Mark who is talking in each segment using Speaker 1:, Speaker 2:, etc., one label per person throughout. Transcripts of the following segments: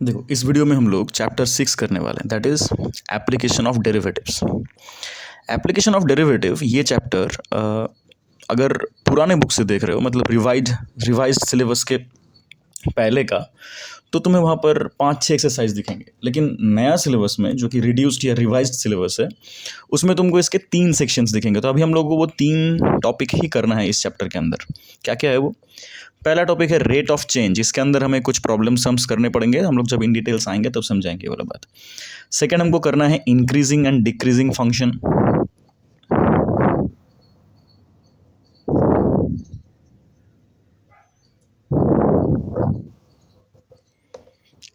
Speaker 1: देखो, इस वीडियो में हम लोग चैप्टर 6 करने वाले हैं, that is application of derivatives. Application of derivative ये चैप्टर अगर पुराने बुक से देख रहे हो, मतलब रिवाइज्ड सिलेबस के पहले का, तो तुम्हें वहाँ पर 5-6 एक्सरसाइज दिखेंगे। लेकिन नया सिलेबस में जो कि रिड्यूस्ड या रिवाइज्ड सिलेबस है, उसमें तुमको इसके 3 सेक्शंस दिखेंगे। तो अभी हम लोगों को वो 3 टॉपिक ही करना है इस चैप्टर के अंदर। क्या क्या है वो? पहला टॉपिक है रेट ऑफ चेंज। इसके अंदर हमें कुछ प्रॉब्लम सम्स करने पड़ेंगे, हम लोग जब इन डिटेल्स आएंगे तब समझाएंगे ये वाला बात। सेकंड हमको करना है increasing and decreasing function.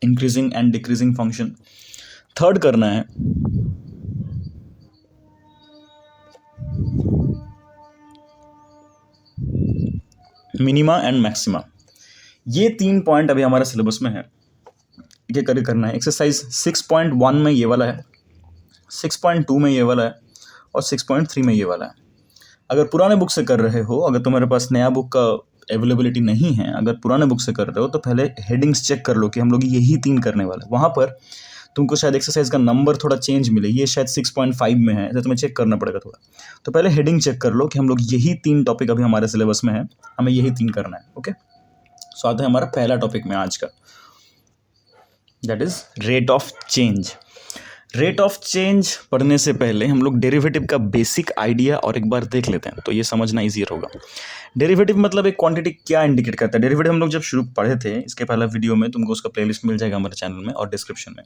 Speaker 1: Increasing and decreasing function. Third करना है मिनिमा एंड मैक्सिमा। ये 3 पॉइंट अभी हमारा सिलेबस में है, ये करना है। एक्सरसाइज 6.1 में ये वाला है, 6.2 में ये वाला है और 6.3 में ये वाला है। अगर पुराने बुक से कर रहे हो, अगर तुम्हारे पास नया बुक का अवेलेबिलिटी नहीं है, अगर पुराने बुक से कर रहे हो, तो पहले हेडिंग्स चेक कर लो कि हम लोग यही 3 करने वाले हैं। वहाँ पर तुमको शायद एक्सरसाइज का नंबर थोड़ा चेंज मिले, ये शायद 6.5 में है, तो तुम्हें चेक करना पड़ेगा थोड़ा। तो पहले हेडिंग चेक कर लो कि हम लोग यही 3 टॉपिक अभी हमारे सिलेबस में है, हमें यही 3 करना है। ओके, सो आता है हमारा पहला टॉपिक में आज का, that is rate of change. Rate of change पढ़ने से पहले हम लोग डेरिवेटिव का बेसिक आइडिया और एक बार देख लेते हैं, तो ये समझना ईजियर होगा। डेरिवेटिव मतलब एक क्वांटिटी क्या इंडिकेट करता है। डेरिवेटिव हम लोग जब शुरू पढ़े थे, इसके पहला वीडियो में, तुमको उसका प्लेलिस्ट मिल जाएगा हमारे चैनल में और डिस्क्रिप्शन में।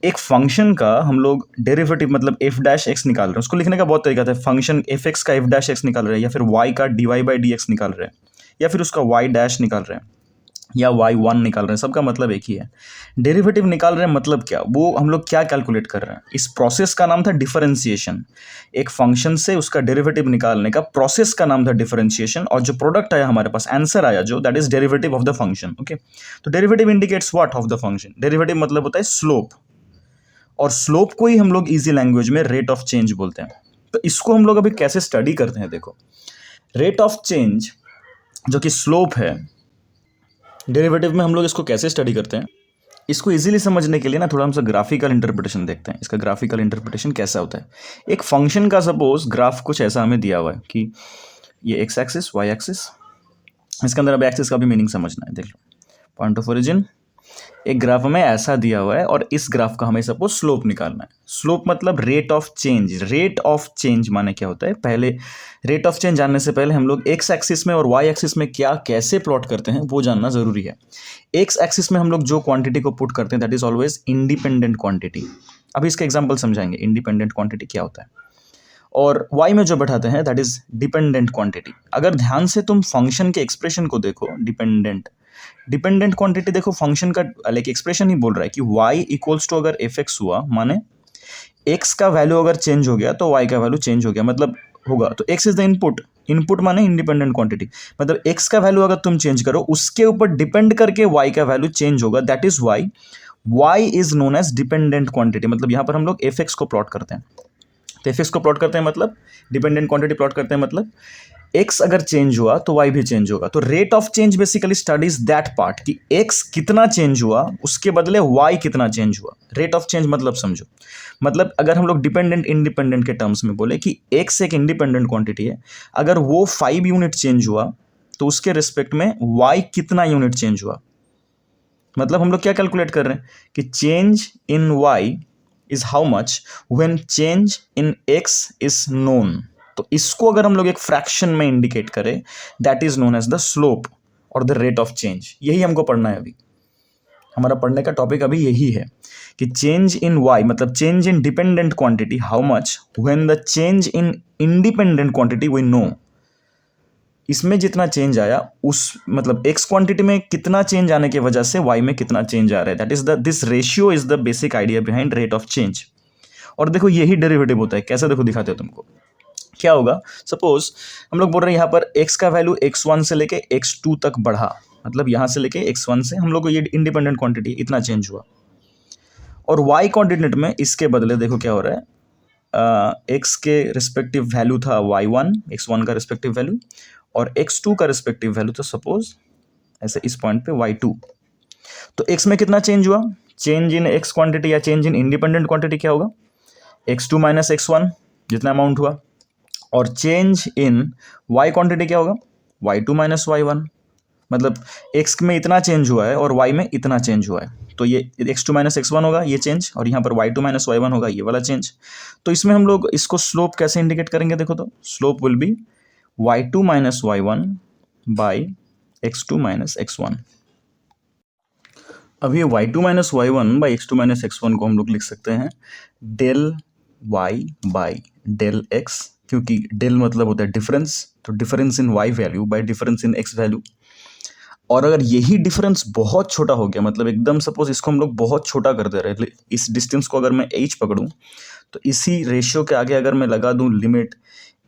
Speaker 1: एक फंक्शन का हम लोग डेरिवेटिव मतलब एफ डैश एक्स निकाल रहे हैं। उसको लिखने का बहुत तरीका था। फंक्शन एफ एक्स का एफ डैश एक्स निकाल रहे हैं, या फिर वाई का d Y by d x निकाल रहे हैं, या फिर उसका वाई डैश निकाल रहे हैं, या y1 निकाल रहे हैं। सबका मतलब एक ही है। डेरिवेटिव निकाल रहे हैं मतलब क्या, वो हम लोग क्या कैलकुलेट कर रहे हैं। इस प्रोसेस का नाम था डिफरेंशिएशन। एक फंक्शन से उसका डेरिवेटिव निकालने का प्रोसेस का नाम था डिफरेंशिएशन, और जो प्रोडक्ट आया हमारे पास, आंसर आया जो, that is derivative of the function. Okay, तो derivative indicates what of the function. Derivative मतलब होता है स्लोप, और स्लोप को ही हम लोग इजी लैंग्वेज में रेट ऑफ चेंज बोलते हैं। तो इसको हम लोग अभी कैसे स्टडी करते हैं, देखो। रेट ऑफ चेंज जो कि स्लोप है, डेरिवेटिव में हम लोग इसको कैसे स्टडी करते हैं, इसको इजीली समझने के लिए ना थोड़ा हम ग्राफिकल इंटरप्रिटेशन देखते हैं। इसका ग्राफिकल इंटरप्रिटेशन कैसा होता है। एक फंक्शन का सपोज ग्राफ कुछ ऐसा हमें दिया हुआ है कि ये एक्स एक्सिस, वाई एक्सिस, इसके अंदर अब एक्सिस का भी मीनिंग समझना है। देख लो, पॉइंट ऑफ ओरिजिन, एक ग्राफ हमें ऐसा दिया हुआ है और इस ग्राफ का हमें सपोज स्लोप निकालना है। स्लोप मतलब rate of change. Rate of change माने क्या होता है, पहले रेट ऑफ चेंज जानने से पहले हम लोग एक्स एक्सिस में और वाई एक्सिस में क्या कैसे प्लॉट करते हैं वो जानना जरूरी है। एक्स एक्सिस में हम लोग जो क्वांटिटी को पुट करते हैं, that is always independent quantity. अभी इसका एग्जांपल समझाएंगे, इंडिपेंडेंट क्वांटिटी क्या होता है। और वाई में जो बैठाते हैं दैट इज डिपेंडेंट क्वांटिटी। अगर ध्यान से तुम फंक्शन के एक्सप्रेशन को देखो, डिपेंडेंट क्वांटिटी देखो, फंक्शन का लाइक एक्सप्रेशन ही बोल रहा है कि y इक्वल्स टू अगर एफ एक्स हुआ, माने x का वैल्यू अगर चेंज हो गया तो y का वैल्यू चेंज हो गया, मतलब होगा। तो x is the input, input माने इंडिपेंडेंट क्वांटिटी, मतलब x का वैल्यू अगर तुम चेंज करो, उसके ऊपर डिपेंड करके y का वैल्यू चेंज होगा। That is y y is known as dependent quantity. मतलब यहाँ पर हम लोग एफ एक्स को प्लॉट करते हैं, तो एफ एक्स को प्लॉट करते हैं मतलब डिपेंडेंट क्वांटिटी प्लॉट करते हैं, मतलब x अगर चेंज हुआ तो y भी चेंज होगा। तो rate of change basically studies that part कि x कितना चेंज हुआ, उसके बदले y कितना चेंज हुआ। रेट ऑफ चेंज मतलब समझो, मतलब अगर हम लोग डिपेंडेंट इंडिपेंडेंट के टर्म्स में बोले कि x एक इंडिपेंडेंट क्वांटिटी है, अगर वो 5 यूनिट चेंज हुआ तो उसके रिस्पेक्ट में y कितना यूनिट चेंज हुआ। मतलब हम लोग क्या कैलकुलेट कर रहे हैं कि change in y is how much when change in x is known. तो इसको अगर हम लोग एक फ्रैक्शन में इंडिकेट करें, that is known as the slope और द रेट ऑफ चेंज। यही हमको पढ़ना है अभी, हमारा पढ़ने का टॉपिक अभी यही है कि चेंज इन y मतलब change in dependent quantity, how much when the change in independent quantity we know. इसमें जितना चेंज आया, उस मतलब x क्वांटिटी में कितना चेंज आने की वजह से y में कितना चेंज आ रहा है, that is the this ratio is the basic idea behind rate of change. और देखो यही डेरिवेटिव होता है, कैसे देखो दिखाते हो तुमको। क्या होगा, सपोज हम लोग बोल रहे हैं यहाँ पर x का वैल्यू x1 से लेके x2 तक बढ़ा, मतलब यहाँ से लेके x1 से हम लोग को ये इंडिपेंडेंट क्वांटिटी इतना चेंज हुआ, और y कोऑर्डिनेट में इसके बदले देखो क्या हो रहा है, x के रिस्पेक्टिव वैल्यू था y1, x1 का रिस्पेक्टिव वैल्यू, और x2 का रिस्पेक्टिव वैल्यू था सपोज ऐसे इस पॉइंट पे y2। तो एक्स में कितना चेंज हुआ, चेंज इन एक्स क्वांटिटी या चेंज इन इंडिपेंडेंट क्वांटिटी क्या होगा, x2 माइनस x1 जितना अमाउंट हुआ, और चेंज इन y क्वांटिटी क्या होगा, y2 माइनस y1, मतलब x में इतना चेंज हुआ है और y में इतना चेंज हुआ है, तो ये x2 माइनस x1 होगा ये चेंज, और यहाँ पर y2 माइनस y1 होगा ये वाला चेंज। तो इसमें हम लोग इसको स्लोप कैसे इंडिकेट करेंगे, देखो तो slope will be y2 minus y1 by x2 minus x1। अब ये y2 minus y1 by x2 minus x1 को हम लोग लिख सकते हैं del y by del x, क्योंकि डेल मतलब होता है डिफरेंस, तो difference in y value by difference in x value. और अगर यही डिफरेंस बहुत छोटा हो गया, मतलब एकदम सपोज इसको हम लोग बहुत छोटा कर दे रहे, इस डिस्टेंस को अगर मैं h पकड़ूं, तो इसी रेशियो के आगे अगर मैं लगा दूं लिमिट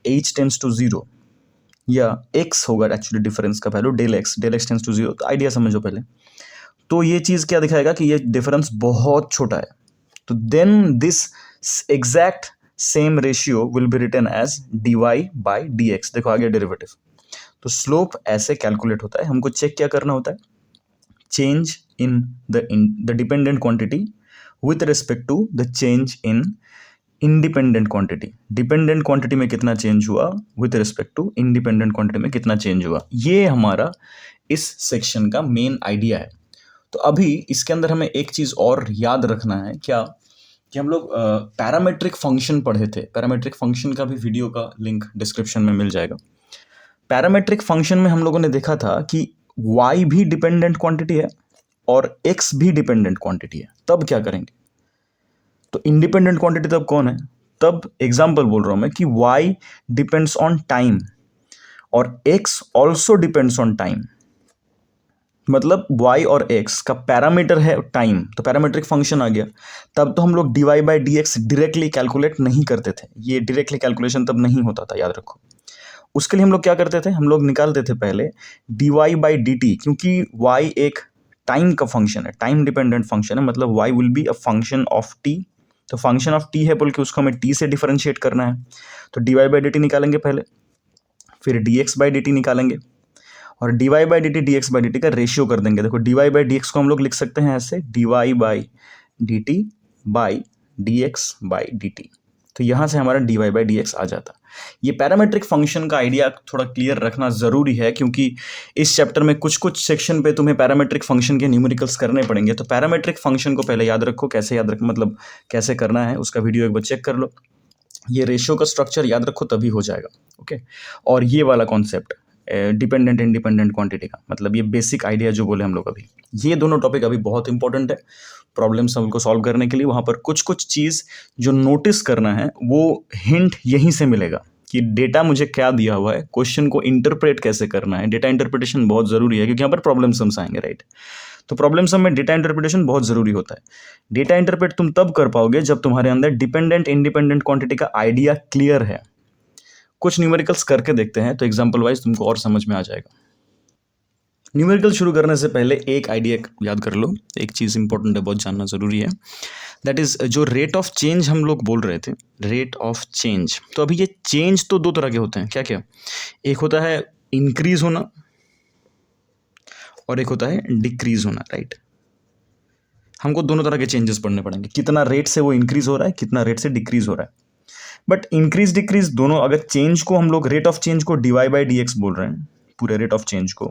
Speaker 1: h टेंस टू 0, या x होगा एक्चुअली डिफरेंस का value del x tends to 0, तो आइडिया समझो पहले। तो ये चीज़ क्या दिखाएगा कि ये डिफरेंस बहुत छोटा है, तो then this exact same ratio will be written as dy by dx। देखो आगे डेरिवेटिव, तो स्लोप ऐसे कैलकुलेट होता है, हमको चेक क्या करना होता है, change in the dependent quantity with respect to the change in independent quantity. Dependent quantity में कितना चेंज हुआ with respect to independent quantity में कितना चेंज हुआ, ये हमारा इस सेक्शन का मेन आइडिया है। तो अभी इसके अंदर हमें एक चीज़ और याद रखना है, क्या कि हम लोग पैरामेट्रिक फंक्शन पढ़े थे, पैरामेट्रिक फंक्शन का भी वीडियो का लिंक डिस्क्रिप्शन में मिल जाएगा। पैरामेट्रिक फंक्शन में हम लोगों ने देखा था कि y भी डिपेंडेंट क्वांटिटी है और x भी डिपेंडेंट क्वांटिटी है, तब क्या करेंगे, तो इंडिपेंडेंट क्वांटिटी तब कौन है, तब एग्जाम्पल बोल रहा हूं मैं कि y डिपेंड्स ऑन टाइम और x also depends on time, मतलब y और x का पैरामीटर है टाइम, तो पैरामेट्रिक फंक्शन आ गया। तब तो हम लोग dy by d x directly calculate नहीं करते थे, ये डायरेक्टली कैलकुलेशन तब नहीं होता था, याद रखो। उसके लिए हम लोग क्या करते थे, हम लोग निकालते थे पहले dy बाई डी टी, क्योंकि y एक टाइम का फंक्शन है, टाइम डिपेंडेंट फंक्शन है, मतलब y will be a function of t, तो फंक्शन ऑफ t है बोल के उसको हमें t से डिफरेंशिएट करना है, तो dy बाई डी टी निकालेंगे पहले, फिर dx बाई डी टी निकालेंगे, और dy by D T dx by D T का रेशियो कर देंगे। देखो dy बाई डी एक्स को हम लोग लिख सकते हैं ऐसे dy by D T by d x by D T, तो यहाँ से हमारा dy बाई डी एक्स आ जाता। ये पैरामेट्रिक फंक्शन का आइडिया थोड़ा क्लियर रखना ज़रूरी है, क्योंकि इस चैप्टर में कुछ कुछ सेक्शन पे तुम्हें पैरामेट्रिक फंक्शन के न्यूमेरिकल्स करने पड़ेंगे, तो पैरामेट्रिक फंक्शन को पहले याद रखो, कैसे याद रखो मतलब कैसे करना है उसका वीडियो एक बार चेक कर लो, ये रेशियो का स्ट्रक्चर याद रखो तभी हो जाएगा। ओके, और ये वाला कॉन्सेप्ट डिपेंडेंट इंडिपेंडेंट क्वांटिटी का, मतलब ये बेसिक आइडिया जो बोले हम लोग अभी, ये दोनों टॉपिक अभी बहुत इंपॉर्टेंट है प्रॉब्लम्स हमको सॉल्व करने के लिए। वहाँ पर कुछ कुछ चीज़ जो नोटिस करना है वो हिंट यहीं से मिलेगा कि डेटा मुझे क्या दिया हुआ है, क्वेश्चन को इंटरप्रेट कैसे करना है, डेटा इंटरप्रिटेशन बहुत ज़रूरी है, क्योंकि यहाँ पर प्रॉब्लम सम्स आएंगे, राइट। तो प्रॉब्लम सम में डेटा इंटरप्रिटेशन बहुत ज़रूरी होता है। डेटा इंटरप्रेट तुम तब कर पाओगे जब तुम्हारे अंदर डिपेंडेंट इंडिपेंडेंट क्वांटिटी का आइडिया क्लियर है। कुछ न्यूमेरिकल्स करके देखते हैं तो एग्जाम्पल वाइज तुमको और समझ में आ जाएगा। न्यूमेरिकल शुरू करने से पहले एक आइडिया याद कर लो, एक चीज़ इंपॉर्टेंट है, बहुत जानना ज़रूरी है, दैट इज़ जो रेट ऑफ चेंज हम लोग बोल रहे थे, रेट ऑफ चेंज। तो अभी ये चेंज तो दो तरह के होते हैं, क्या क्या, एक होता है इंक्रीज होना और एक होता है डिक्रीज होना, राइट। हमको दोनों तरह के चेंजेस पढ़ने पड़ेंगे, कितना रेट से वो इंक्रीज हो रहा है, कितना रेट से डिक्रीज हो रहा है। बट इंक्रीज डिक्रीज दोनों, अगर चेंज को हम लोग रेट ऑफ चेंज को dy बाई डी एक्स बोल रहे हैं, पूरे रेट ऑफ चेंज को,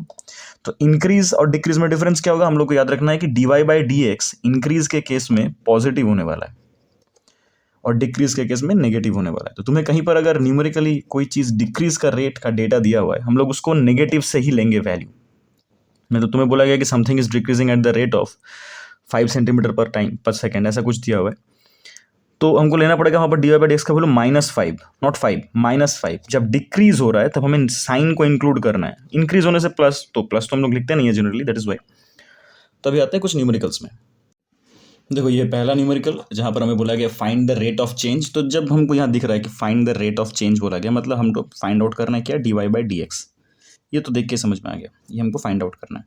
Speaker 1: तो इंक्रीज और डिक्रीज में डिफरेंस क्या होगा, हम लोग को याद रखना है कि dy by d x increase के केस में पॉजिटिव होने वाला है और डिक्रीज के केस में नेगेटिव होने वाला है। तो तुम्हें कहीं पर अगर न्यूमेरिकली कोई चीज़ डिक्रीज का रेट का डेटा दिया हुआ है, हम लोग उसको नेगेटिव से ही लेंगे वैल्यू में। तो तुम्हें बोला गया कि something is decreasing eight the rate of 5 centimetre पर टाइम पर सेकेंड, ऐसा कुछ दिया हुआ है, तो हमको लेना पड़ेगा वहाँ पर dy बाई डी एक्स का वैल्यू -5, नॉट 5, -5। जब डिक्रीज हो रहा है तब हमें साइन को इंक्लूड करना है, इंक्रीज होने से प्लस, तो प्लस तो हम लोग लिखते नहीं है जनरली, दैट इज वाई। तो अभी आते हैं कुछ न्यूमेरिकल्स में। देखो ये पहला न्यूमेरिकल जहाँ पर हमें बोला गया find the rate of change, तो जब हमको यहाँ दिख रहा है कि find the rate of change बोला गया, मतलब हमको फाइंड आउट करना है क्या, dy बाई डी एक्स, ये तो देख के समझ में आ गया, ये हमको फाइंड आउट करना है।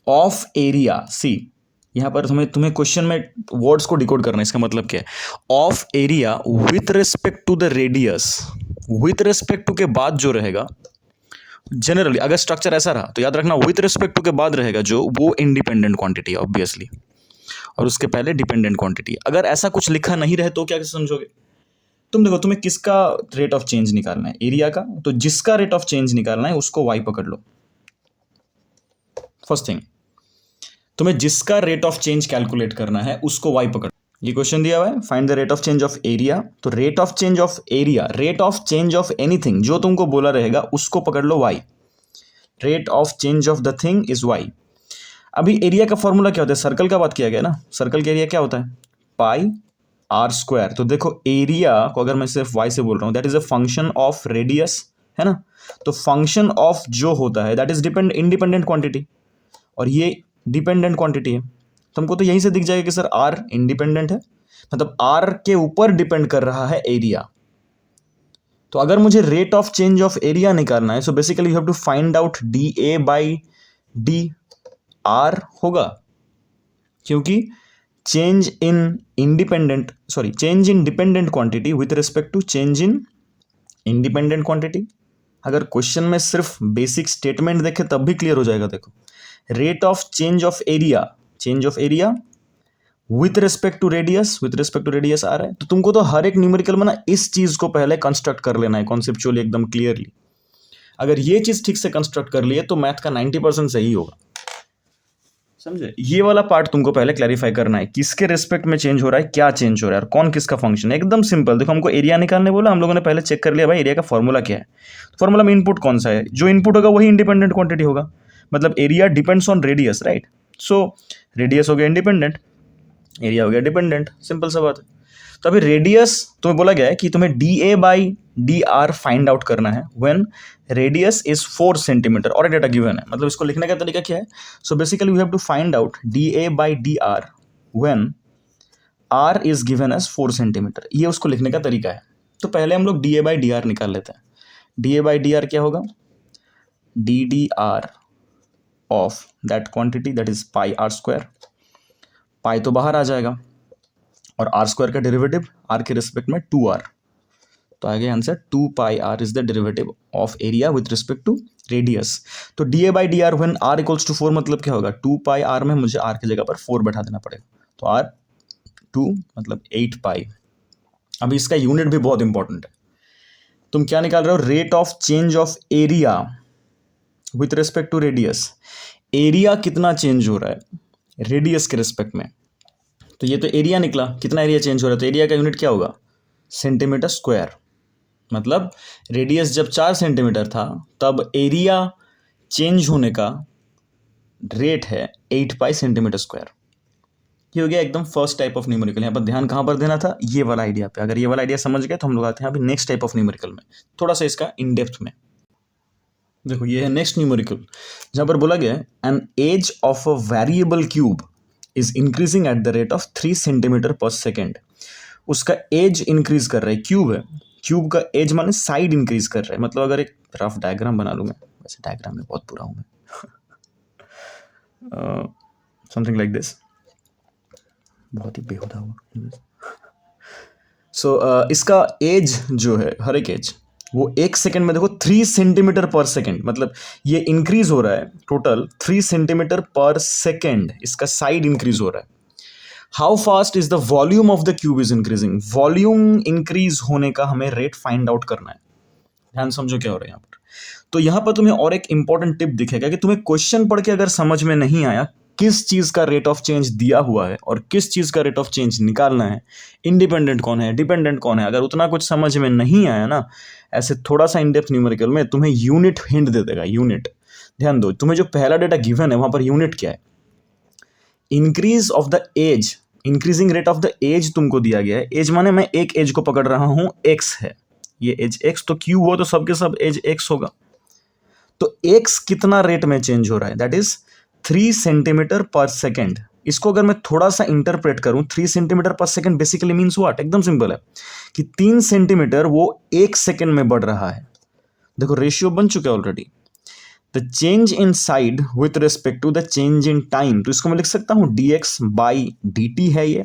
Speaker 1: ऑफ एरिया, सी यहाँ पर तुम्हें क्वेश्चन में वर्ड्स को डिकोड करना है, इसका मतलब क्या है, of area with respect to the radius, with respect to के बाद जो रहेगा जनरली अगर स्ट्रक्चर ऐसा रहा तो याद रखना विथ रिस्पेक्ट टू के बाद रहेगा जो वो इंडिपेंडेंट क्वांटिटी है ऑब्वियसली, और उसके पहले डिपेंडेंट क्वांटिटी। अगर ऐसा कुछ लिखा नहीं रहे तो क्या समझोगे तुम? देखो तुम्हें किसका रेट ऑफ चेंज निकालना है, एरिया का, तो जिसका रेट ऑफ चेंज निकालना है उसको वाई पकड़ लो। फर्स्ट थिंग, तुम्हें जिसका रेट ऑफ चेंज कैलकुलेट करना है उसको वाई पकड़। ये क्वेश्चन दिया हुआ है, find the rate of change of area, तो rate of change of area, rate of change of anything जो तुमको बोला रहेगा उसको पकड़ लो Y. Rate of change of the thing is Y. अभी एरिया का फॉर्मूला क्या होता है, सर्कल का बात किया गया ना, सर्कल का एरिया क्या होता है, पाई आर स्क्वायर। तो देखो एरिया को अगर मैं सिर्फ वाई से बोल रहा हूँ, that is a function of radius, है ना। तो फंक्शन ऑफ जो होता है दैट इज इंडिपेंडेंट क्वांटिटी, और ये डिपेंडेंट क्वांटिटी है। तुमको तो यहीं से दिख जाएगा कि सर आर इंडिपेंडेंट है, मतलब आर के ऊपर डिपेंड कर रहा है एरिया। तो अगर मुझे rate of change of area निकालना है, so basically you have to find out d A by D r होगा, क्योंकि change in dependent quantity with respect to change in independent quantity. अगर क्वेश्चन में सिर्फ बेसिक स्टेटमेंट देखे तब भी क्लियर हो जाएगा। देखो rate of change of area with respect to radius आ रहा है, तो तुमको तो हर एक न्यूमेरिकल में ना इस चीज को पहले कंस्ट्रक्ट कर लेना है कॉन्सेप्चुअली एकदम क्लियरली। अगर ये चीज ठीक से कंस्ट्रक्ट कर लिए तो मैथ का 90% सही होगा, समझे। ये वाला पार्ट तुमको पहले क्लैरिफाई करना है, किसके रिस्पेक्ट में चेंज हो रहा है, क्या चेंज हो रहा है और कौन किसका फंक्शन है। एकदम सिंपल, देखो हमको एरिया निकालने बोला, हम लोगों ने पहले चेक कर लिया भाई एरिया का फॉर्मूला क्या है। फॉर्मूला में इनपुट कौन सा है, जो इनपुट होगा वही इंडिपेंडेंट क्वांटिटी होगा, मतलब area depends on radius, right. So radius हो गया इंडिपेंडेंट, एरिया हो गया डिपेंडेंट, सिंपल सा बात है। तो अभी रेडियस तुम्हें बोला गया है कि तुम्हें d A by D r find out करना है व्हेन रेडियस इज 4 सेंटीमीटर, और डेटा गिवन है। मतलब इसको लिखने का तरीका क्या है, so basically we have to find out d A by D R when r is given as 4 centimetre, ये उसको लिखने का तरीका है। तो पहले हम लोग D A by D R निकाल लेते हैं। D A by D R क्या होगा, D D R of that quantity that is pi R square. Pi तो बाहर आ जाएगा और आर स्क्वायर का डेरिवेटिव आर के रिस्पेक्ट में 2r, तो आगे answer 2 pi R is the derivative of area with respect to radius. तो D A by D R when R equals to 4 मतलब क्या होगा, 2 पाई आर में मुझे आर की जगह पर 4 बैठा देना पड़ेगा, तो आर 2 मतलब 8 पाई। अभी इसका यूनिट भी बहुत इंपॉर्टेंट है। तुम क्या निकाल रहे हो, rate of change of area with respect to radius. Area कितना चेंज हो रहा है रेडियस के रिस्पेक्ट में, तो ये तो एरिया निकला, कितना एरिया चेंज हो रहा है, तो एरिया का यूनिट क्या होगा, सेंटीमीटर स्क्वायर। मतलब रेडियस जब 4 सेंटीमीटर था तब एरिया चेंज होने का रेट है 8 पाई सेंटीमीटर स्क्वायर। ये हो गया एकदम फर्स्ट टाइप ऑफ न्यूमेरिकल। यहाँ पर ध्यान कहाँ पर देना था, ये वाला आइडिया पे। अगर ये वाला आइडिया समझ गए तो हम लोग आते हैं अभी नेक्स्ट टाइप ऑफ न्यूमेरिकल में, थोड़ा सा इसका इन डेप्थ में। देखो ये है नेक्स्ट न्यूमेरिकल, जहाँ पर बोला गया है an edge of a variable cube is increasing at the rate of 3 centimetre per second. उसका एज इंक्रीज कर रहा है, क्यूब है, क्यूब का एज माने साइड इंक्रीज कर रहा है। मतलब अगर एक रफ डायग्राम बना लूँ मैं, वैसे डायग्राम में बहुत बुरा हूँ मैं, समथिंग लाइक दिस, बहुत ही बेहुदा हुआ। सो इसका एज जो है, हर एक एज वो 1 सेकेंड में देखो 3 सेंटीमीटर पर सेकेंड, मतलब ये इंक्रीज हो रहा है टोटल 3 सेंटीमीटर पर सेकेंड, इसका साइड इंक्रीज हो रहा है। How fast is the volume of the cube is increasing, volume increase होने का हमें रेट फाइंड आउट करना है। ध्यान समझो क्या हो रहा है यहाँ पर। तो यहाँ पर तुम्हें और एक इंपॉर्टेंट टिप दिखेगा कि तुम्हें क्वेश्चन पढ़ के अगर समझ में नहीं आया किस चीज का रेट ऑफ चेंज दिया हुआ है और किस चीज का रेट ऑफ चेंज निकालना है, इंडिपेंडेंट कौन है डिपेंडेंट कौन है, अगर उतना कुछ समझ में नहीं आया ना, ऐसे थोड़ा सा इन डेप्थ न्यूमेरिकल में तुम्हें यूनिट हिंट दे देगा। यूनिट ध्यान दो, तुम्हें जो पहला डेटा गिवन है वहां पर यूनिट क्या है, increase of the edge, increasing rate of the edge तुमको दिया गया है। एज माने मैं एक एज को पकड़ रहा हूं, एक्स है, ये एज एक्स, तो क्यू हो तो सबके सब एज एक्स होगा। तो एक्स कितना रेट में चेंज हो रहा है, that is 3 centimetre per second. इसको अगर मैं थोड़ा सा इंटरप्रेट करूं, 3 centimetre per second basically means what, एकदम सिंपल है कि 3 सेंटीमीटर वो 1 सेकेंड में बढ़ रहा है। देखो रेशियो बन चुका है already, the change in side with respect to the change in time. तो इसको मैं लिख सकता हूं dx बाई dt है ये,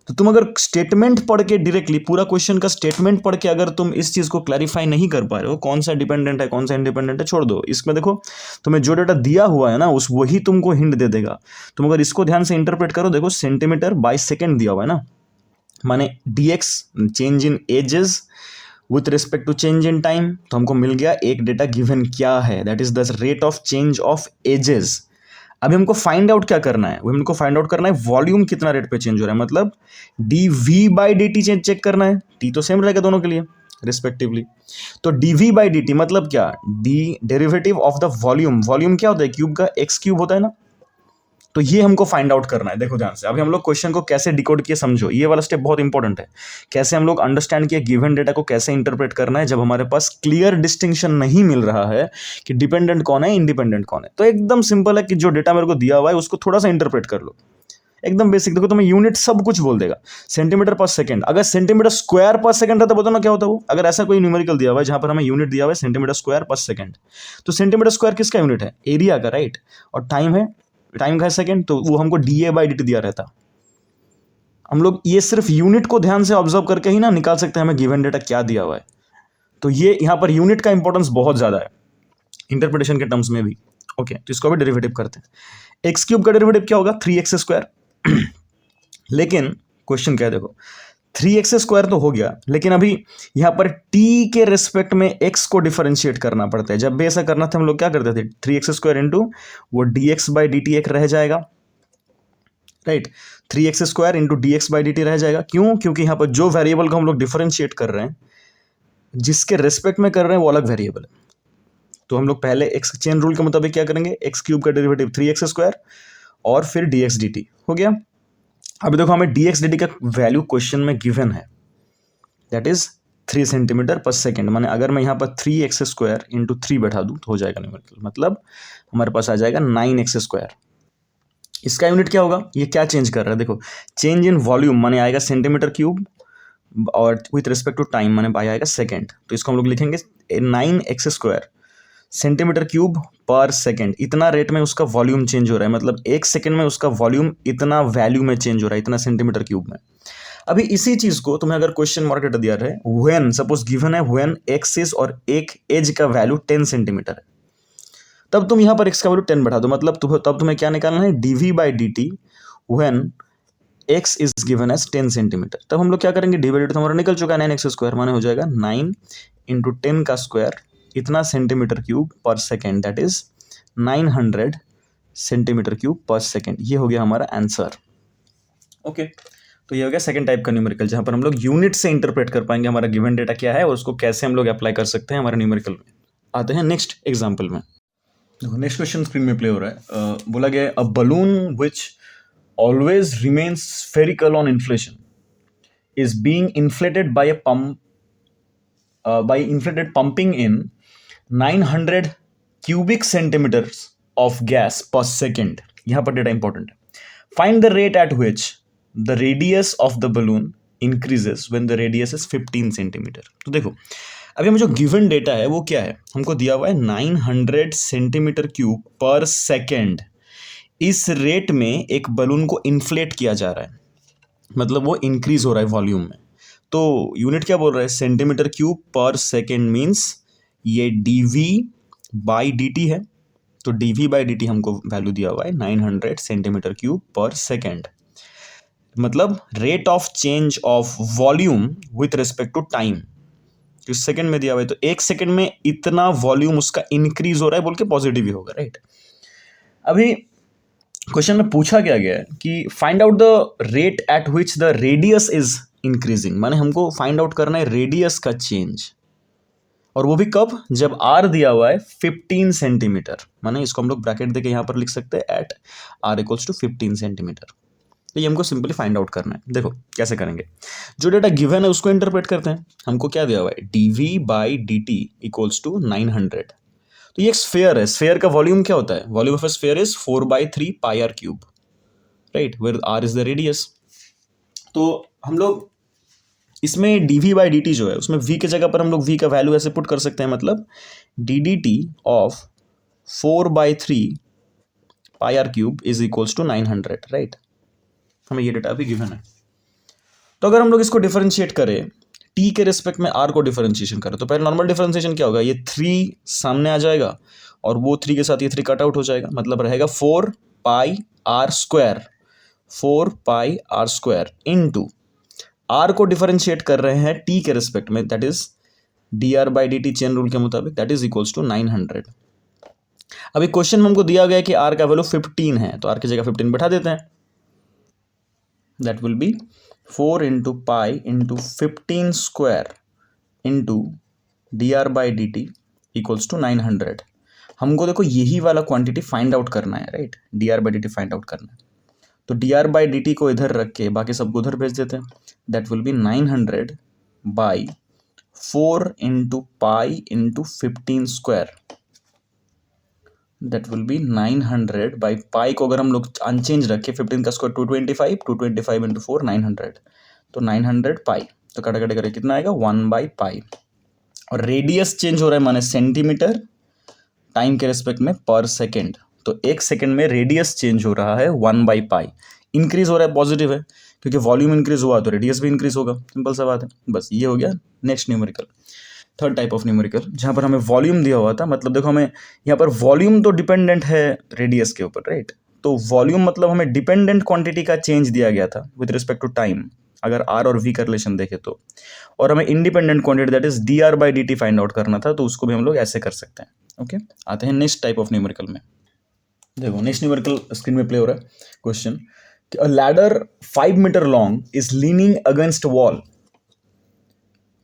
Speaker 1: तो तुम अगर स्टेटमेंट पढ़ के डायरेक्टली पूरा क्वेश्चन का स्टेटमेंट पढ़ के अगर तुम इस चीज को क्लैरिफाई नहीं कर पा रहे हो कौन सा डिपेंडेंट है कौन सा इंडिपेंडेंट है, छोड़ दो। इसमें देखो तुम्हें जो डेटा दिया हुआ है ना उस वही तुमको हिंट दे देगा। तुम अगर इसको ध्यान से इंटरप्रेट करो, देखो सेंटीमीटर बाय सेकेंड दिया हुआ है ना, माने dx change in edges with respect to change in time, तो हमको मिल गया एक डेटा गिवन क्या है, that is the rate of change of edges. अभी हमको फाइंड आउट क्या करना है, वो हमको फाइंड आउट करना है वॉल्यूम कितना रेट पे चेंज हो रहा है, मतलब dv बाई dt चेक करना है, t तो सेम रहेगा दोनों के लिए रिस्पेक्टिवली। तो dv बाई dt मतलब क्या, D derivative of the volume, volume क्या होता है क्यूब का, एक्स क्यूब होता है ना, तो ये हमको फाइंड आउट करना है। देखो ध्यान से, अभी हम लोग क्वेश्चन को कैसे डिकोड किए समझो, ये वाला स्टेप बहुत इंपॉर्टेंट है। कैसे हम लोग अंडरस्टैंड किए गिवन डेटा को कैसे इंटरप्रेट करना है जब हमारे पास क्लियर डिस्टिंक्शन नहीं मिल रहा है कि डिपेंडेंट कौन है इंडिपेंडेंट कौन है। तो एकदम सिंपल है कि जो डेटा मेरे को दिया हुआ है उसको थोड़ा सा इंटरप्रेट कर लो, एकदम बेसिक। देखो तुम्हें यूनिट सब कुछ बोल देगा, सेंटीमीटर पर सेकंड, अगर सेंटीमीटर स्क्वायर पर सेकंड रहता बताओ ना क्या होता वो, अगर ऐसा कोई न्यूमेरिकल दिया हुआ है जहां पर हमें यूनिट दिया हुआ है सेंटीमीटर स्क्वायर पर सेकंड, तो सेंटीमीटर स्क्वायर किसका यूनिट है, एरिया का, राइट, और टाइम है, टाइम का है सेकंड, तो वो हमको D A by D T दिया रहता। हम लोग ये सिर्फ यूनिट को ध्यान से ऑब्जर्व करके ही ना निकाल सकते हैं हमें गिवन डेटा क्या दिया हुआ है। तो ये यहाँ पर यूनिट का इंपॉर्टेंस बहुत ज्यादा है इंटरप्रिटेशन के टर्म्स में भी। ओके, तो इसको भी डेरिवेटिव करते हैं। एक्स क्यूब का डेरिवेटिव क्या होगा, 3x स्क्वायर। लेकिन क्वेश्चन क्या है, देखो 3x स्क्वायर तो हो गया, लेकिन अभी यहाँ पर t के रिस्पेक्ट में x को डिफरेंशिएट करना पड़ता है। जब भी ऐसा करना था हम लोग क्या करते थे, 3x स्क्वायर इंटू वो dx बाई डी टी एक रह जाएगा, right, 3x square into D x by D T रह जाएगा। क्यों, क्योंकि यहाँ पर जो वेरिएबल को हम लोग डिफरेंशिएट कर रहे हैं, जिसके रेस्पेक्ट में कर रहे हैं वो अलग वेरिएबल है। तो हम लोग पहले एक्स चेन रूल के मुताबिक क्या करेंगे, एक्स क्यूब का डेरिवेटिव 3x स्क्वायर और फिर dx dt हो गया। अभी देखो हमें dx dt का वैल्यू क्वेश्चन में गिवन है, that is 3 centimetre per second. माने अगर मैं यहाँ पर 3x स्क्वायर इंटू 3 बैठा दूँ तो हो जाएगा न्यूमेरिकल, मतलब हमारे पास आ जाएगा 9x स्क्वायर। इसका यूनिट क्या होगा, ये क्या चेंज कर रहा है, देखो चेंज इन वॉल्यूम माने आएगा सेंटीमीटर क्यूब, और विथ रिस्पेक्ट टू टाइम माने आएगा सेकेंड। तो इसको हम लोग लिखेंगे 9x square centimetre cube per second, इतना रेट में उसका वॉल्यूम चेंज हो रहा है, मतलब एक सेकेंड में उसका वॉल्यूम इतना वैल्यू में चेंज हो रहा है, इतना सेंटीमीटर क्यूब में। अभी इसी चीज को तुम्हें अगर क्वेश्चन मार्क डेटा दिया रहे, व्हेन सपोज गिवन है व्हेन एक्सिस और एक एज का वैल्यू 10 सेंटीमीटर है, तब तुम यहाँ पर एक्स का वैल्यू 10 बैठा दो, मतलब तब तुम्हें क्या निकालना है, dv by D t when x is given as 10 centimetre. तब हम लोग क्या करेंगे, डिवाइडेड तो हमारा निकल चुका है 9x स्क्वायर, माने हो जाएगा 9 इंटू 10 का स्क्वायर इतना centimetre cube per second, that is 900 centimetre cube per second. ये हो गया हमारा आंसर। ओके, तो ये हो गया सेकंड टाइप का न्यूमेरिकल, जहां पर हम लोग यूनिट से इंटरप्रेट कर पाएंगे हमारा गिवन डेटा क्या है और उसको कैसे हम लोग अप्लाई कर सकते हैं हमारे न्यूमेरिकल में। आते हैं नेक्स्ट एग्जाम्पल में। देखो नेक्स्ट क्वेश्चन स्क्रीन में प्ले हो रहा है। बोला गया है, a balloon which always remains spherical on inflation is being inflated by a pump by inflated pumping in 900 cubic centimeters of gas per second। यहाँ पर डेटा इंपॉर्टेंट है। Find the rate at which the radius of the balloon increases when the radius is 15 centimetre. तो देखो अभी हमें जो given data है वो क्या है, हमको दिया हुआ है 900 सेंटीमीटर क्यूब पर सेकेंड। इस रेट में एक बलून को इन्फ्लेट किया जा रहा है, मतलब वो इंक्रीज हो रहा है वॉल्यूम में। तो यूनिट क्या बोल रहा है, centimetre cube per second means ये dv बाई dt है। तो dv बाई dt हमको वैल्यू दिया हुआ है 900 सेंटीमीटर क्यूब पर सेकेंड, मतलब rate of change of volume with respect to time. तो सेकेंड में दिया हुआ है, तो एक सेकेंड में इतना वॉल्यूम उसका इंक्रीज हो रहा है बोल के पॉजिटिव ही होगा, राइट। अभी क्वेश्चन में पूछा क्या गया है कि find out the rate eight which the radius is increasing, माने हमको फाइंड आउट करना है रेडियस का चेंज, और वो भी कब, जब आर दिया हुआ है 15 सेंटीमीटर। माने इसको हम लोग ब्रैकेट देके यहाँ पर लिख सकते हैं at r equals to 15 centimetre. तो ये हमको सिंपली फाइंड आउट करना है। देखो कैसे करेंगे, जो डेटा गिवन है उसको इंटरप्रेट करते हैं। हमको क्या दिया हुआ है, dv by D t equals to 900। तो ये एक स्फेयर है, स्फेयर का वॉल्यूम क्या होता है, volume of a sphere is 4/3 pi r cube, right, where r is the radius. तो हम लोग इसमें dv बाई डी टी जो है उसमें v के जगह पर हम लोग v का वैल्यू ऐसे पुट कर सकते हैं, मतलब ddt of 4/3 pi r cube is equals to 900, right. हमें ये डेटा अभी गिवन है। तो अगर हम लोग इसको डिफरेंशिएट करें, टी के रिस्पेक्ट में आर को डिफरेंशिएशन करें, तो पहले नॉर्मल डिफरेंशिएशन क्या होगा, ये 3 सामने आ जाएगा और वो 3 के साथ ये 3 कट आउट हो जाएगा, मतलब रहेगा 4 pi R square, 4 pi R square into R को डिफरेंशिएट कर रहे हैं टी के रिस्पेक्ट में, that is D are by D T chain rule के मुताबिक, दैट इज इक्वल्स टू 900। अभी क्वेश्चन में हमको दिया गया है कि आर का वैल्यू 15 है, तो आर की जगह 15 बैठा देते हैं, that will be 4 into pi into 15 square into d are by D t equals to 900। हमको देखो यही वाला क्वांटिटी फाइंड आउट करना है, right, D R by D T find out करना है, तो D R by D T को इधर रख के बाकी सबको उधर भेज देते हैं, that will B 900 by 4 into pi into 15 square, that will B 900 by pi को अगर हम लोग अनचेंज रखें 15 का स्क्वायर 225, 225 इंटू 4 900, तो 900 पाई, तो कटा कटे करके कितना आएगा 1 बाई पाई, और रेडियस चेंज हो रहा है माने सेंटीमीटर, टाइम के रिस्पेक्ट में पर सेकेंड, तो 1 सेकेंड में रेडियस चेंज हो रहा है 1 बाई पाई, इंक्रीज हो रहा है, पॉजिटिव है, क्योंकि वॉल्यूम इंक्रीज हुआ तो रेडियस भी इंक्रीज होगा, सिंपल सा बात है। बस ये हो गया next numerical, third type of numerical, जहाँ पर हमें वॉल्यूम दिया हुआ था, मतलब देखो हमें यहाँ पर वॉल्यूम तो डिपेंडेंट है रेडियस के ऊपर, राइट, तो वॉल्यूम मतलब हमें डिपेंडेंट क्वांटिटी का चेंज दिया गया था विद रिस्पेक्ट टू टाइम, अगर आर और वी का रिलेशन देखें तो, और हमें independent quantity that is D are by D T find out करना था, तो उसको भी हम लोग ऐसे कर सकते हैं। ओके, आते हैं नेक्स्ट टाइप ऑफ न्यूमेरिकल में। देखो नेक्स्ट न्यूमेरिकल स्क्रीन में प्ले हो रहा है question, a ladder 5 metre long is leaning against wall,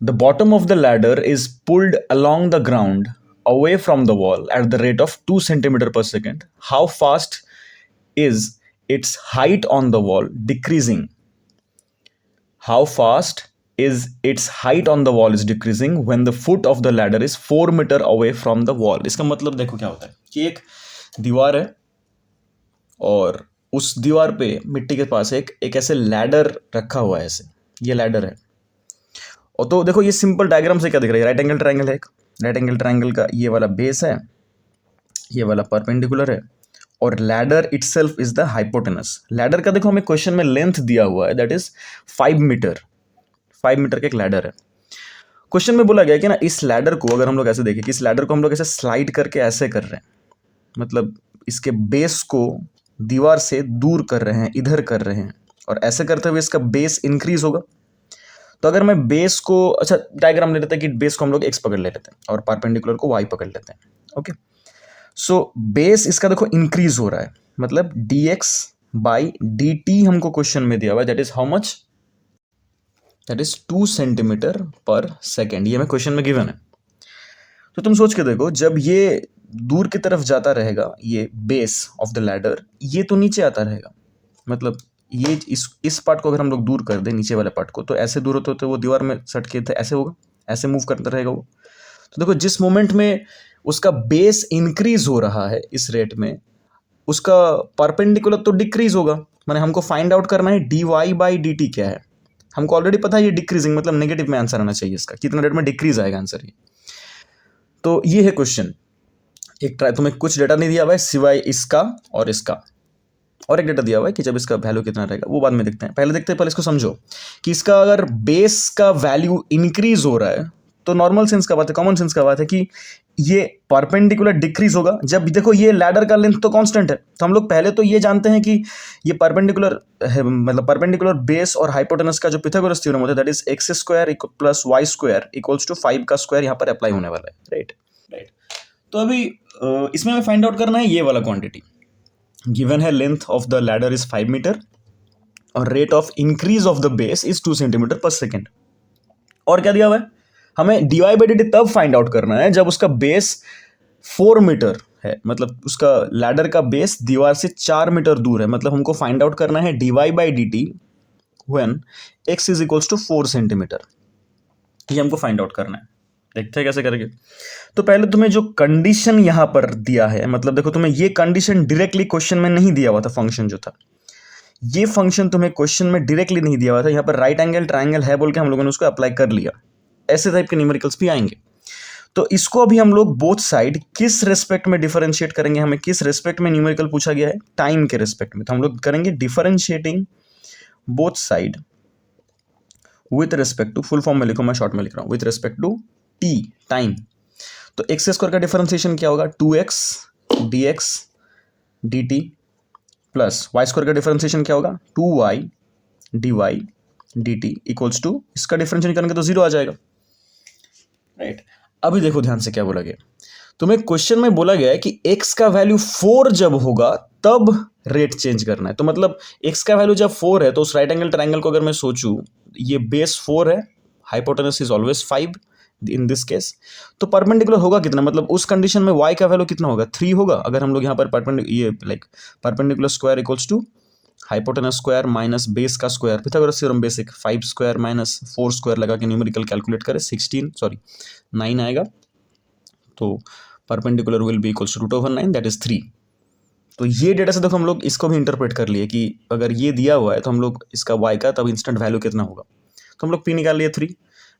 Speaker 1: the bottom of the ladder is pulled along the ground away from the wall at the rate of 2 centimeter per second. How fast is its height on the wall decreasing? How fast is its height on the wall is decreasing when the foot of the ladder is 4 meter away from the wall? इसका मतलब देखो क्या होता है कि एक दीवार है और उस दीवार पे मिट्टी के पास एक ऐसे लैडर रखा हुआ है, ऐसे ये लैडर है, और तो देखो ये सिंपल डायग्राम से क्या दिख रहा है, राइट एंगल ट्रायंगल है, एक राइट एंगल ट्रायंगल का ये वाला बेस है, ये वाला परपेंडिकुलर है, और ladder itself is the hypotenuse. Ladder का देखो हमें क्वेश्चन में लेंथ दिया हुआ है, दैट इज 5 मीटर, 5 मीटर का एक लैडर है। क्वेश्चन में बोला गया कि ना इस लैडर को अगर हम लोग ऐसे देखें कि इस लैडर को हम लोग ऐसे स्लाइड करके ऐसे कर रहे हैं, मतलब इसके बेस को दीवार से दूर कर रहे हैं, इधर कर रहे हैं, और ऐसे करते हुए इसका बेस इंक्रीज होगा। तो अगर मैं बेस को, अच्छा डायग्राम ले लेते हैं कि बेस को हम लोग एक्स पकड़ ले लेते हैं और परपेंडिकुलर को वाई पकड़ लेते हैं। ओके, सो बेस इसका देखो इंक्रीज हो रहा है, मतलब D x by D T हमको क्वेश्चन में दिया हुआ है, that is how much, that is 2 centimetre per second, ये हमें क्वेश्चन में गिवन है। तो तुम सोच के देखो, जब ये दूर की तरफ जाता रहेगा, ये बेस ऑफ द लैडर, ये तो नीचे आता रहेगा, मतलब ये इस पार्ट को अगर हम लोग दूर कर दें, नीचे वाले पार्ट को, तो ऐसे दूर होते होते वो दीवार में सट के ऐसे होगा, ऐसे मूव करता रहेगा वो। तो देखो जिस मोमेंट में उसका बेस इंक्रीज हो रहा है इस रेट में, उसका परपेंडिकुलर तो डिक्रीज होगा, माने हमको फाइंड आउट करना है d Y by D t क्या है, हमको ऑलरेडी पता है ये डिक्रीजिंग, मतलब नेगेटिव में आंसर आना चाहिए इसका, कितना रेट में डिक्रीज आएगा आंसर ये। तो ये है क्वेश्चन, एक ट्राई, तुम्हें कुछ डेटा नहीं दिया हुआ है सिवाय इसका और इसका, और एक डेटा दिया हुआ है कि जब इसका वैल्यू कितना रहेगा वो बाद में देखते हैं, पहले देखते हैं, पहले इसको समझो कि इसका अगर बेस का वैल्यू इंक्रीज हो रहा है तो नॉर्मल सेंस का बात है, कॉमन सेंस का बात है कि ये परपेंडिकुलर डिक्रीज होगा। जब देखो ये लैडर का लेंथ तो कांस्टेंट है, तो हम लोग पहले तो ये जानते हैं कि ये परपेंडिकुलर है, मतलब परपेंडिकुलर बेस और हाइपोटेनस का जो पिथागोरस थ्योरम होता है, that is x square plus y square equals to 5 का स्क्वायर यहाँ पर अप्लाई होने वाला है, राइट राइट। तो अभी इसमें हमें फाइंड आउट करना है ये वाला क्वांटिटी, गिवन है length of the ladder is 5 metre और rate of increase of the base is 2 centimetre per second, और क्या दिया हुआ है, हमें D Y by D T तब फाइंड आउट करना है जब उसका बेस 4 मीटर है, मतलब उसका लैडर का बेस दीवार से 4 मीटर दूर है, मतलब हमको फाइंड आउट करना है d Y by D t when x is equals to 4 centimetre, ये हमको फाइंड आउट करना है। देखते हैं कैसे करेंगे। तो पहले तुम्हें जो कंडीशन यहां पर दिया है, मतलब देखो तुम्हें ये कंडीशन डायरेक्टली क्वेश्चन में नहीं दिया हुआ था, फंक्शन जो था ये फंक्शन तुम्हें क्वेश्चन में डायरेक्टली नहीं दिया हुआ था, यहाँ पर राइट एंगल ट्रायंगल है बोल के हम लोगों ने उसको अप्लाई कर लिया। ऐसे टाइप के न्यूमेरिकल्स भी आएंगे, तो इसको अभी हम लोग बोथ साइड किस रेस्पेक्ट में डिफरेंशिएट करेंगे, हमें किस रेस्पेक्ट में न्यूमेरिकल पूछा गया है, टाइम के रेस्पेक्ट में, तो हम लोग करेंगे differentiating both side with respect to, full form में लिखो, मैं शॉर्ट में लिख रहा हूँ, with respect to t time. तो एक्स स्क्वायर का डिफरेंशिएशन क्या होगा, 2x dx dt plus y square का डिफरेंशिएशन क्या होगा, 2y dy dt equals to, इसका डिफरेंशिएशन करेंगे तो 0 आ जाएगा, राइट। अभी देखो ध्यान से क्या बोला गया, तुम्हें क्वेश्चन में बोला गया है कि x का वैल्यू 4 जब होगा तब रेट चेंज करना है। तो मतलब x का वैल्यू जब 4 है तो उस राइट एंगल ट्रायंगल को अगर मैं सोचूं, ये बेस 4 है, hypotenuse is always 5 in this case, तो परपेंडिकुलर होगा कितना, मतलब उस कंडीशन में y का वैल्यू कितना होगा, 3 होगा। अगर हम लोग यहाँ पर perpendicular square equals to hypotenuse square minus base का square, Pythagoras theorem basic, 5 square minus 4 square लगा के न्यूमेरिकल कैलकुलेट करें, 9 आएगा। तो perpendicular will be equals to √9, that is 3। तो ये डेटा से देखो हम लोग इसको भी इंटरप्रेट कर लिए कि अगर ये दिया हुआ है तो हम लोग इसका y का तब इंस्टेंट वैल्यू कितना होगा, तो हम लोग p निकाल लिए 3,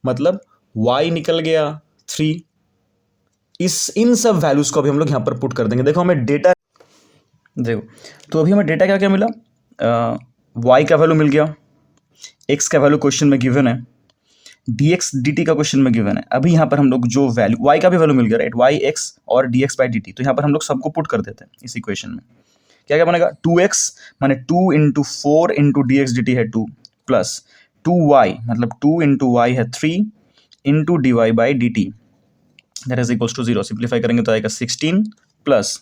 Speaker 1: मतलब y निकल गया 3। इन सब वैल्यूज को अभी हम लोग यहाँ पर पुट कर देंगे। देखो हमें डेटा, देखो तो अभी हमें डेटा क्या क्या मिला, y का वैल्यू मिल गया, x का वैल्यू क्वेश्चन में गिवन है, dx dt का क्वेश्चन में गिवन है। अभी यहाँ पर हम लोग जो वैल्यू y का भी वैल्यू मिल गया, राइट, y x और dx बाई dt, तो यहाँ पर हम लोग सबको पुट कर देते हैं इस इक्वेशन में। क्या क्या बनेगा, 2x माने 2 into 4 into D x D T है 2 प्लस 2y मतलब 2 इंटू वाई है 3 into d Y by D t, that is equals to 0। Simplify करेंगे तो आएगा 16 plus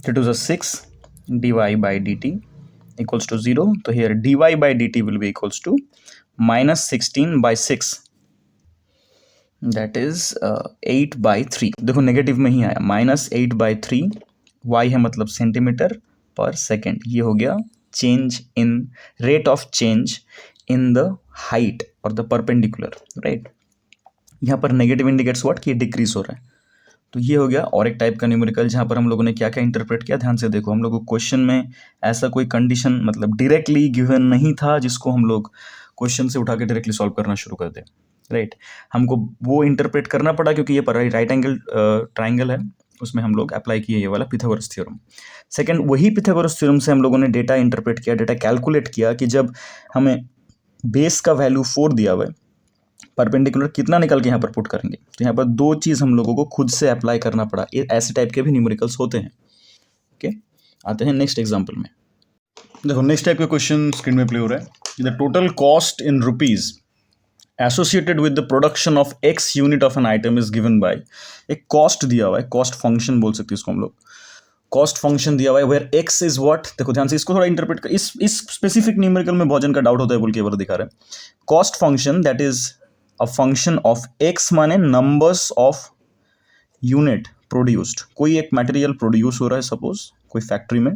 Speaker 1: 3 2 6 dy by dt equals to 0. तो here dy by dt will be equals to minus 16 by 6, that is 8 by 3। देखो negative में ही आया, minus 8 by 3, y है मतलब centimetre per second. ये हो गया change in rate of change in the height और द परपेंडिकुलर, राइट। यहाँ पर नेगेटिव इंडिकेट्स व्हाट कि डिक्रीज हो रहा है। तो ये हो गया और एक टाइप का न्यूमेरिकल जहाँ पर हम लोगों ने क्या क्या इंटरप्रेट किया, ध्यान से देखो। हम लोग को क्वेश्चन में ऐसा कोई कंडीशन मतलब डायरेक्टली गिवन नहीं था जिसको हम लोग क्वेश्चन से उठा के डायरेक्टली सॉल्व करना शुरू कर दें, राइट। हमको वो इंटरप्रेट करना पड़ा क्योंकि ये राइट एंगल ट्राइंगल है, उसमें हम लोग अप्लाई किए ये वाला पिथागोरस थ्योरम। सेकंड, वही पिथागोरस थ्योरम से हम लोगों ने डेटा इंटरप्रेट किया, डेटा कैलकुलेट किया कि जब हमें बेस का वैल्यू 4 दिया हुआ है, परपेंडिकुलर कितना निकल के यहाँ पर पुट करेंगे। तो यहाँ पर दो चीज़ हम लोगों को खुद से अप्लाई करना पड़ा। ये ऐसे टाइप के भी न्यूमेरिकल्स होते हैं। ओके, आते हैं नेक्स्ट एग्जांपल में। देखो नेक्स्ट टाइप का क्वेश्चन स्क्रीन में प्ले हो रहा है। The total cost in rupees associated with the production of x unit of an item is given by, एक कॉस्ट दिया हुआ है, कॉस्ट फंक्शन बोल सकते हैं इसको हम लोग, कॉस्ट फंक्शन दिया हुआ है वेयर एक्स इज व्हाट। देखो ध्यान से इसको थोड़ा इंटरप्रेट कर, इस स्पेसिफिक न्यूमेरिकल में बहुत जन का डाउट होता है बोल के बार दिखा रहे हैं। Cost function that is a function of x माने नंबर्स ऑफ यूनिट प्रोड्यूस्ड। कोई एक मटेरियल प्रोड्यूस हो रहा है, सपोज कोई फैक्ट्री में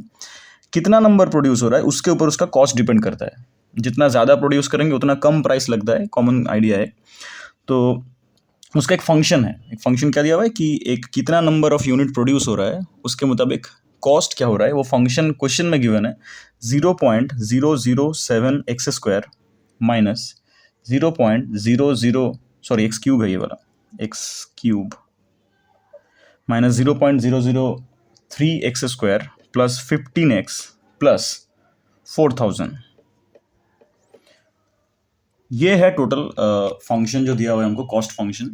Speaker 1: कितना नंबर प्रोड्यूस हो रहा है उसके ऊपर उसका कॉस्ट डिपेंड करता है। जितना ज़्यादा प्रोड्यूस करेंगे उतना कम प्राइस लगता है, कॉमन आइडिया है। तो उसका एक फंक्शन है, एक फंक्शन क्या दिया हुआ है कि एक कितना नंबर ऑफ यूनिट प्रोड्यूस हो रहा है उसके मुताबिक कॉस्ट क्या हो रहा है। वो फंक्शन क्वेश्चन में गिवन है 0.007 x square minus 0.00 sorry x cube है ये वाला, x cube minus 0.003 x square plus 15x plus 4000। ये है टोटल फंक्शन जो दिया हुआ है हमको, कॉस्ट फंक्शन।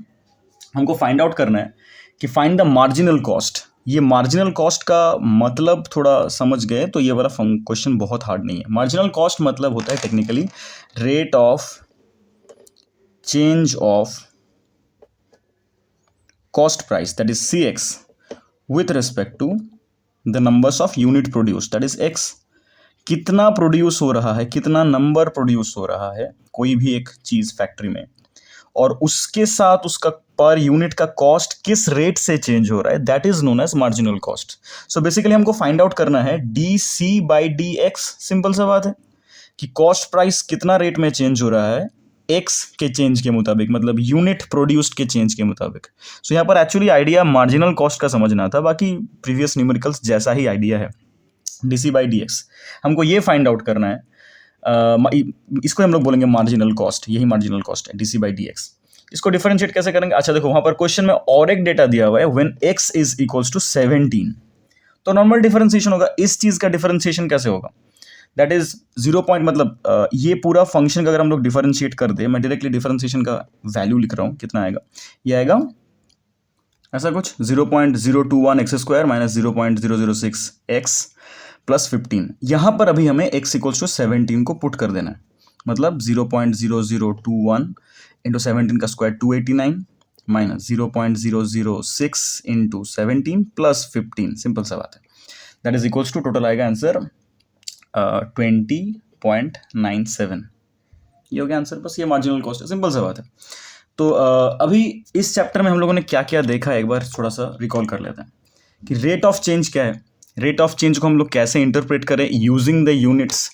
Speaker 1: हमको फाइंड आउट करना है कि फाइंड द मार्जिनल कॉस्ट। ये मार्जिनल कॉस्ट का मतलब थोड़ा समझ गए तो ये वाला क्वेश्चन बहुत हार्ड नहीं है। मार्जिनल कॉस्ट मतलब होता है technically rate of change of cost price that is CX with respect to the numbers of unit produced that is x। कितना प्रोड्यूस हो रहा है, कितना नंबर प्रोड्यूस हो रहा है कोई भी एक चीज़ फैक्ट्री में, और उसके साथ उसका पर यूनिट का कॉस्ट किस रेट से चेंज हो रहा है, that is known as marginal cost. So basically हमको फाइंड आउट करना है DC बाई DX। सिंपल सा बात है कि कॉस्ट प्राइस कितना रेट में चेंज हो रहा है एक्स के चेंज के मुताबिक, मतलब यूनिट प्रोड्यूस्ड के चेंज के मुताबिक। सो यहाँ पर एक्चुअली आइडिया मार्जिनल कॉस्ट का समझना था, बाकी प्रीवियस न्यूमेरिकल्स जैसा ही आइडिया है, DC बाई DX। हमको ये फाइंड आउट करना है, इसको हम लोग बोलेंगे मार्जिनल कॉस्ट, यही मार्जिनल कॉस्ट है DC बाई DX। इसको डिफरेंशिएट कैसे करेंगे, अच्छा देखो वहाँ पर क्वेश्चन में और एक डेटा दिया हुआ है when x is equals to 17। तो नॉर्मल डिफरेंशिएशन होगा। इस चीज़ का डिफरेंशिएशन कैसे होगा, दैट इज 0 पॉइंट, मतलब ये पूरा फंक्शन का अगर हम लोग डिफरेंशिएट कर दे, मैं डायरेक्टली डिफरेंशिएशन का वैल्यू लिख रहा हूँ, कितना आएगा, ये आएगा ऐसा कुछ 0.021 x square minus 0.006 x plus 15। यहाँ पर अभी हमें x इक्वल्स टू 17 को पुट कर देना है, मतलब 0.0021 इंटू 17 का square 289 minus 0.006 into 17 plus 15, simple सा बात है, that is equals to, total आएगा आंसर 20.97। ये हो गया आंसर, बस ये मार्जिनल कॉस्ट है, सिंपल सा बात है। तो अभी इस चैप्टर में हम लोगों ने क्या क्या देखा है, एक बार थोड़ा सा रिकॉल कर लेते हैं कि रेट ऑफ चेंज क्या है, रेट ऑफ चेंज को हम लोग कैसे इंटरप्रेट करें यूजिंग द यूनिट्स।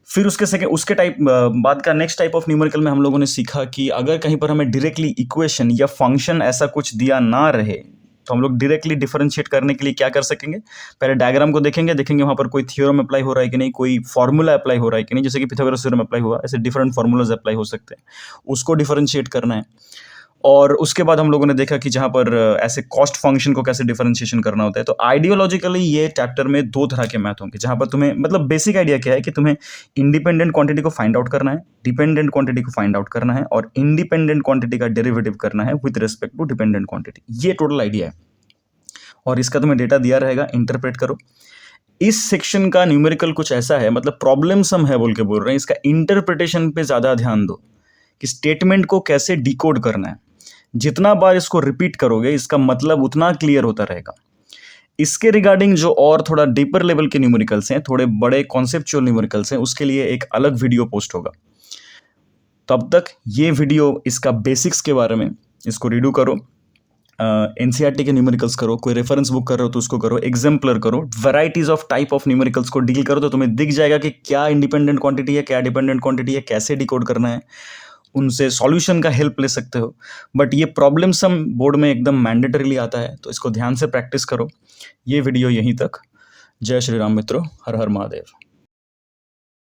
Speaker 1: फिर उसके टाइप बाद का नेक्स्ट टाइप ऑफ न्यूमेरिकल में हम लोगों ने सीखा कि अगर कहीं पर हमें डायरेक्टली इक्वेशन या फंक्शन ऐसा कुछ दिया ना रहे तो हम लोग डायरेक्टली डिफरेंशिएट करने के लिए क्या कर सकेंगे, पहले डायग्राम को देखेंगे वहाँ पर कोई थ्योरम अप्लाई हो रहा है कि नहीं, कोई फॉर्मूला अप्लाई हो रहा है कि नहीं, जैसे कि पिथागोरस थ्योरम अप्लाई हुआ, ऐसे डिफरेंट फॉर्मूलाज अप्लाई हो सकते हैं, उसको डिफरेंशिएट करना है। और उसके बाद हम लोगों ने देखा कि जहाँ पर ऐसे कॉस्ट फंक्शन को कैसे डिफरेंशिएशन करना होता है। तो आइडियोलॉजिकली ये चैप्टर में 2 तरह के मैथ होंगे, जहाँ पर तुम्हें मतलब बेसिक आइडिया क्या है कि तुम्हें इंडिपेंडेंट क्वांटिटी को फाइंड आउट करना है, डिपेंडेंट क्वांटिटी को फाइंड आउट करना है, और इंडिपेंडेंट क्वांटिटी का डेरिवेटिव करना है with respect to dependent quantity. ये टोटल आइडिया है, और इसका तुम्हें डेटा दिया रहेगा, इंटरप्रेट करो। इस सेक्शन का न्यूमेरिकल कुछ ऐसा है, मतलब प्रॉब्लम सम है बोल के बोल रहे हैं, इसका इंटरप्रिटेशन पे ज़्यादा ध्यान दो कि स्टेटमेंट को कैसे डिकोड करना है। जितना बार इसको रिपीट करोगे इसका मतलब उतना क्लियर होता रहेगा। इसके रिगार्डिंग जो और थोड़ा डीपर लेवल के न्यूमेरिकल्स हैं, थोड़े बड़े कॉन्सेप्चुअल न्यूमेरिकल्स हैं, उसके लिए एक अलग वीडियो पोस्ट होगा। तब तक ये वीडियो इसका बेसिक्स के बारे में, इसको रीडू करो, एनसीईआरटी के न्यूमेरिकल्स करो, कोई रेफरेंस बुक कर रहे हो तो उसको करो, एग्जाम्पलर करो, varieties of type of numericals को डील करो, तो तुम्हें दिख जाएगा कि क्या इंडिपेंडेंट क्वांटिटी है, क्या डिपेंडेंट क्वांटिटी है, कैसे डिकोड करना है, उनसे सॉल्यूशन का हेल्प ले सकते हो। बट ये प्रॉब्लम सम बोर्ड में एकदम मैंडेटरीली आता है, तो इसको ध्यान से प्रैक्टिस करो। ये वीडियो यहीं तक। जय श्री राम मित्रों, हर हर महादेव।